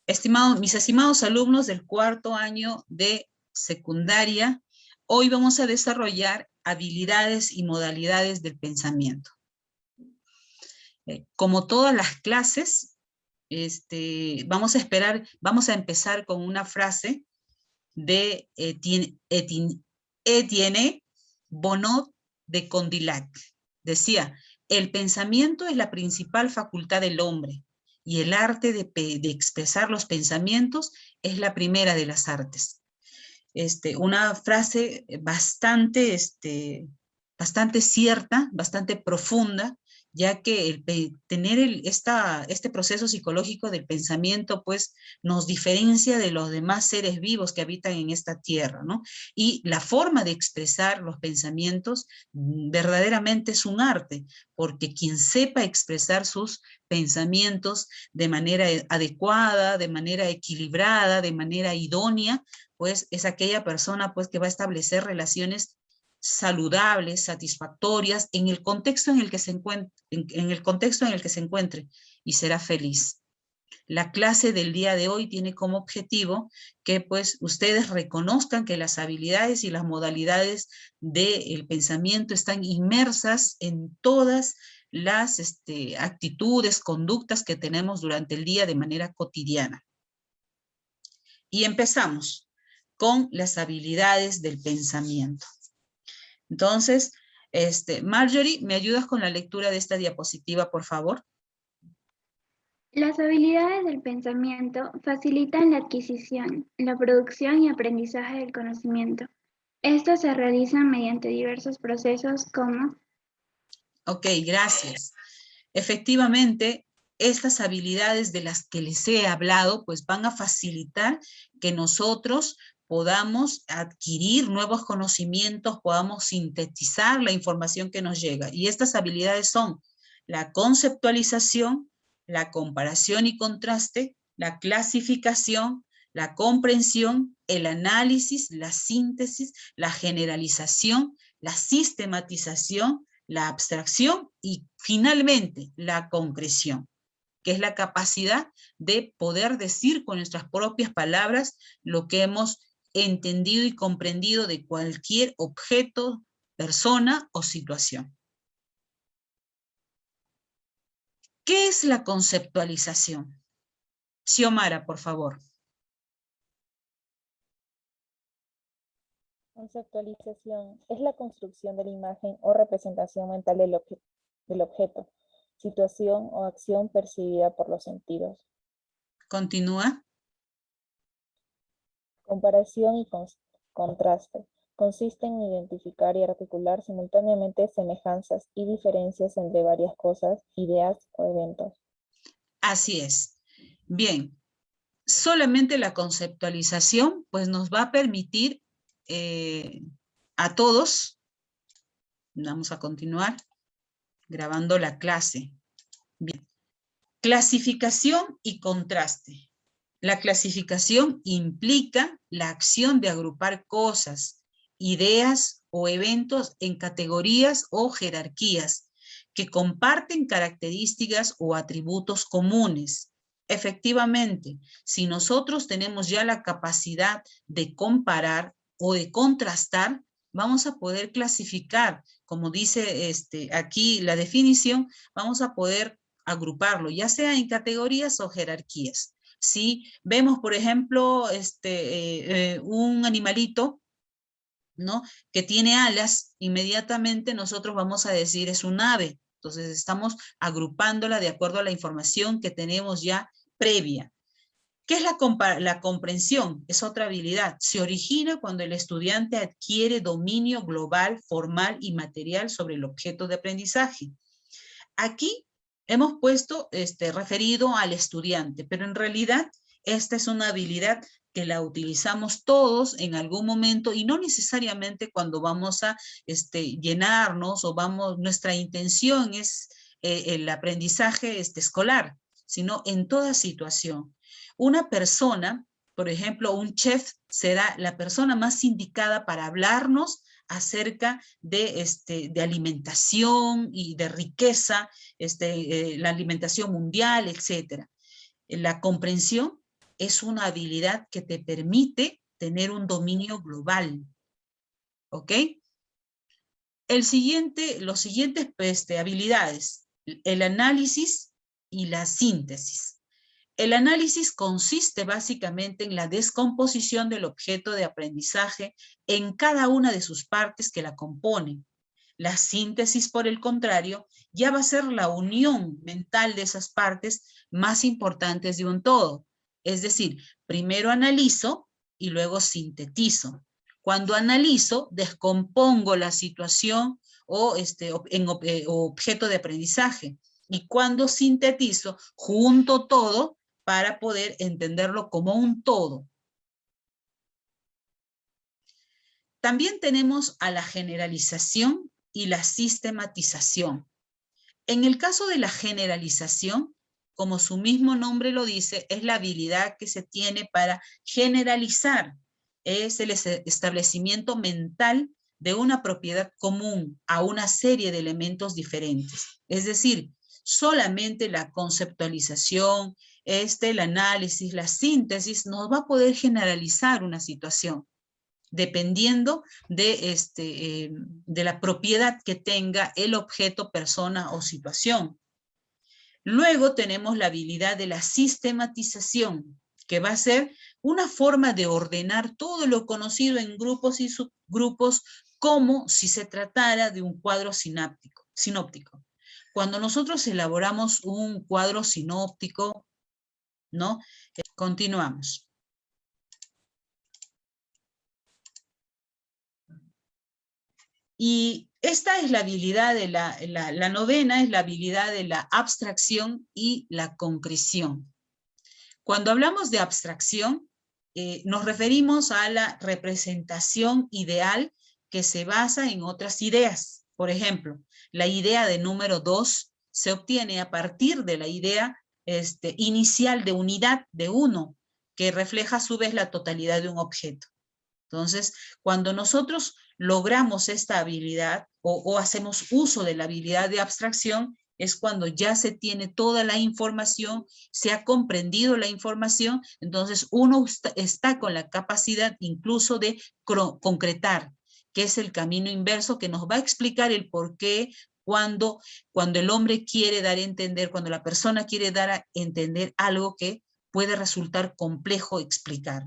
Mis estimados alumnos del cuarto año de secundaria, hoy vamos a desarrollar habilidades y modalidades del pensamiento. Como todas las clases, vamos a empezar con una frase de Etienne Bonnot de Condillac. Decía, el pensamiento es la principal facultad del hombre y el arte de expresar los pensamientos es la primera de las artes. Una frase bastante cierta, bastante profunda, ya que tener este proceso psicológico del pensamiento, pues, nos diferencia de los demás seres vivos que habitan en esta tierra, ¿no? Y la forma de expresar los pensamientos verdaderamente es un arte, porque quien sepa expresar sus pensamientos de manera adecuada, de manera equilibrada, de manera idónea, pues es aquella persona, pues, que va a establecer relaciones saludables, satisfactorias, en el contexto en el que se encuentre, y será feliz. La clase del día de hoy tiene como objetivo que, pues, ustedes reconozcan que las habilidades y las modalidades del pensamiento están inmersas en todas las actitudes, conductas que tenemos durante el día de manera cotidiana. Y empezamos con las habilidades del pensamiento. Entonces, Marjorie, ¿me ayudas con la lectura de esta diapositiva, por favor? Las habilidades del pensamiento facilitan la adquisición, la producción y aprendizaje del conocimiento. Estos se realizan mediante diversos procesos como... Ok, gracias. Efectivamente, estas habilidades de las que les he hablado, pues van a facilitar que nosotros podamos adquirir nuevos conocimientos, podamos sintetizar la información que nos llega. Y estas habilidades son la conceptualización, la comparación y contraste, la clasificación, la comprensión, el análisis, la síntesis, la generalización, la sistematización, la abstracción y finalmente la concreción, que es la capacidad de poder decir con nuestras propias palabras lo que hemos entendido y comprendido de cualquier objeto, persona o situación. ¿Qué es la conceptualización? Xiomara, por favor. Conceptualización es la construcción de la imagen o representación mental del objeto, situación o acción percibida por los sentidos. Continúa. Comparación y contraste. Consiste en identificar y articular simultáneamente semejanzas y diferencias entre varias cosas, ideas o eventos. Así es. Bien, solamente la conceptualización pues nos va a permitir a todos, vamos a continuar grabando la clase. Bien. Clasificación y contraste. La clasificación implica la acción de agrupar cosas, ideas o eventos en categorías o jerarquías que comparten características o atributos comunes. Efectivamente, si nosotros tenemos ya la capacidad de comparar o de contrastar, vamos a poder clasificar, como dice aquí la definición, vamos a poder agruparlo, ya sea en categorías o jerarquías. Si vemos, por ejemplo, un animalito, ¿no?, que tiene alas, inmediatamente nosotros vamos a decir es un ave. Entonces estamos agrupándola de acuerdo a la información que tenemos ya previa. ¿Qué es la comprensión? Es otra habilidad. Se origina cuando el estudiante adquiere dominio global, formal y material sobre el objeto de aprendizaje. Aquí hemos puesto referido al estudiante, pero en realidad esta es una habilidad que la utilizamos todos en algún momento y no necesariamente cuando vamos a llenarnos o nuestra intención es el aprendizaje escolar, sino en toda situación. Una persona, por ejemplo, un chef será la persona más indicada para hablarnos acerca de alimentación y de riqueza, la alimentación mundial, etc. La comprensión es una habilidad que te permite tener un dominio global. ¿Ok? Los siguientes habilidades, el análisis y la síntesis. El análisis consiste básicamente en la descomposición del objeto de aprendizaje en cada una de sus partes que la componen. La síntesis, por el contrario, ya va a ser la unión mental de esas partes más importantes de un todo. Es decir, primero analizo y luego sintetizo. Cuando analizo, descompongo la situación o objeto de aprendizaje. Y cuando sintetizo, junto todo para poder entenderlo como un todo. También tenemos a la generalización y la sistematización. En el caso de la generalización, como su mismo nombre lo dice, es la habilidad que se tiene para generalizar. Es el establecimiento mental de una propiedad común a una serie de elementos diferentes. Es decir, solamente la conceptualización, el análisis, la síntesis nos va a poder generalizar una situación, dependiendo de la propiedad que tenga el objeto, persona o situación. Luego tenemos la habilidad de la sistematización, que va a ser una forma de ordenar todo lo conocido en grupos y subgrupos como si se tratara de un cuadro sinóptico. Cuando nosotros elaboramos un cuadro sinóptico, ¿no? Continuamos. Y esta es la habilidad de la novena, es la habilidad de la abstracción y la concreción. Cuando hablamos de abstracción, nos referimos a la representación ideal que se basa en otras ideas. Por ejemplo, la idea de número 2 se obtiene a partir de la idea inicial de unidad de 1, que refleja a su vez la totalidad de un objeto. Entonces, cuando nosotros logramos esta habilidad o hacemos uso de la habilidad de abstracción, es cuando ya se tiene toda la información, se ha comprendido la información, entonces uno está con la capacidad incluso de concretar, que es el camino inverso que nos va a explicar el por qué cuando el hombre quiere dar a entender, cuando la persona quiere dar a entender algo que puede resultar complejo explicar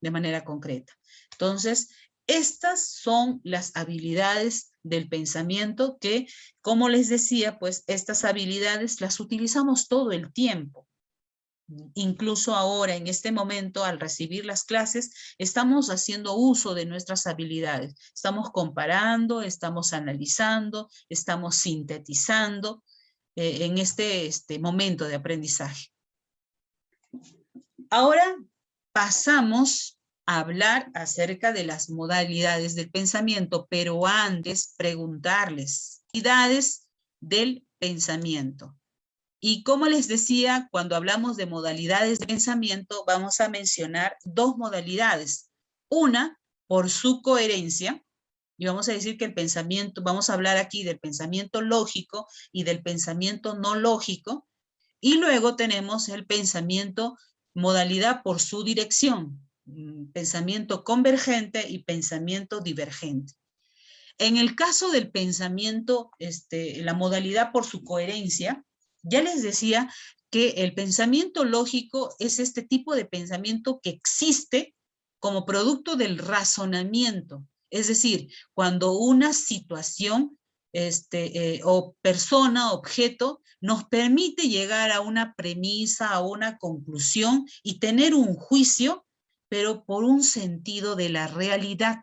de manera concreta. Entonces, estas son las habilidades del pensamiento que, como les decía, pues estas habilidades las utilizamos todo el tiempo. Incluso ahora, en este momento, al recibir las clases, estamos haciendo uso de nuestras habilidades. Estamos comparando, estamos analizando, estamos sintetizando en este momento de aprendizaje. Ahora pasamos a hablar acerca de las modalidades del pensamiento, pero antes preguntarles, modalidades del pensamiento. Y como les decía, cuando hablamos de modalidades de pensamiento, vamos a mencionar dos modalidades. Una, por su coherencia, y vamos a decir que el pensamiento, vamos a hablar aquí del pensamiento lógico y del pensamiento no lógico, y luego tenemos el pensamiento modalidad por su dirección, pensamiento convergente y pensamiento divergente. En el caso del pensamiento, la modalidad por su coherencia, ya les decía que el pensamiento lógico es este tipo de pensamiento que existe como producto del razonamiento. Es decir, cuando una situación o persona, objeto, nos permite llegar a una premisa, a una conclusión y tener un juicio, pero por un sentido de la realidad,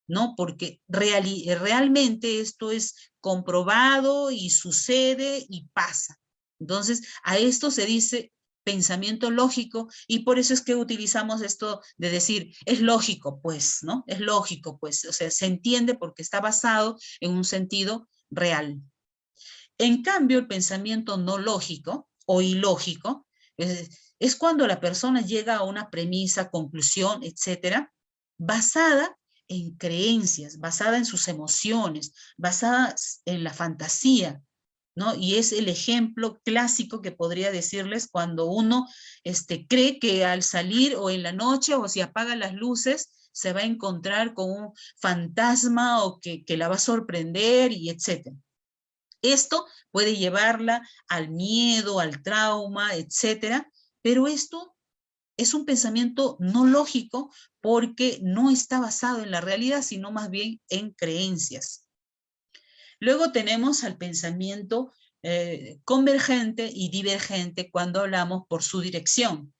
¿no? Porque realmente esto es comprobado y sucede y pasa. Entonces, a esto se dice pensamiento lógico, y por eso es que utilizamos esto de decir, es lógico, pues, ¿no? Es lógico, pues, o sea, se entiende porque está basado en un sentido real. En cambio, el pensamiento no lógico o ilógico es cuando la persona llega a una premisa, conclusión, etcétera, basada en creencias, basada en sus emociones, basada en la fantasía. ¿no? Y es el ejemplo clásico que podría decirles cuando uno cree que al salir o en la noche o si apaga las luces se va a encontrar con un fantasma o que la va a sorprender y etcétera. Esto puede llevarla al miedo, al trauma, etcétera, pero esto es un pensamiento no lógico porque no está basado en la realidad, sino más bien en creencias. Luego tenemos al pensamiento convergente y divergente cuando hablamos por su dirección.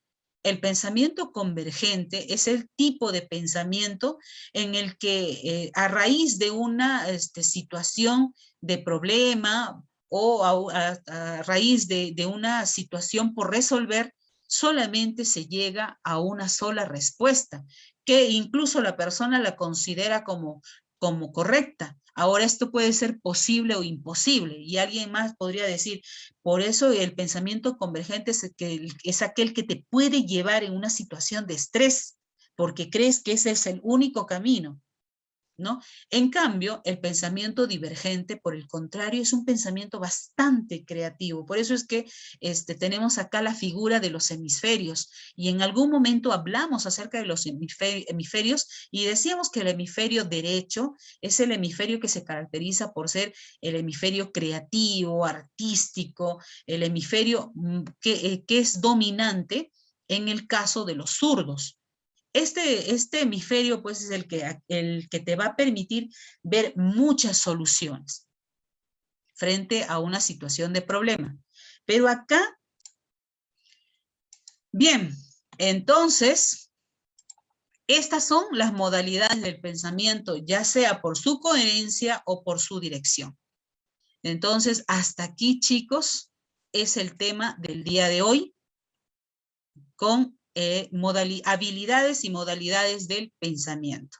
El pensamiento convergente es el tipo de pensamiento en el que a raíz de una situación de problema o a raíz de una situación por resolver, solamente se llega a una sola respuesta, que incluso la persona la considera como correcta. Ahora esto puede ser posible o imposible y alguien más podría decir, por eso el pensamiento convergente es aquel que te puede llevar en una situación de estrés, porque crees que ese es el único camino, ¿no? En cambio, el pensamiento divergente, por el contrario, es un pensamiento bastante creativo. Por eso es que tenemos acá la figura de los hemisferios. Y en algún momento hablamos acerca de los hemisferios y decíamos que el hemisferio derecho es el hemisferio que se caracteriza por ser el hemisferio creativo, artístico, el hemisferio que es dominante en el caso de los zurdos. Este hemisferio, pues, es el que te va a permitir ver muchas soluciones frente a una situación de problema. Pero acá, bien, entonces, estas son las modalidades del pensamiento, ya sea por su coherencia o por su dirección. Entonces, hasta aquí, chicos, es el tema del día de hoy con habilidades y modalidades del pensamiento.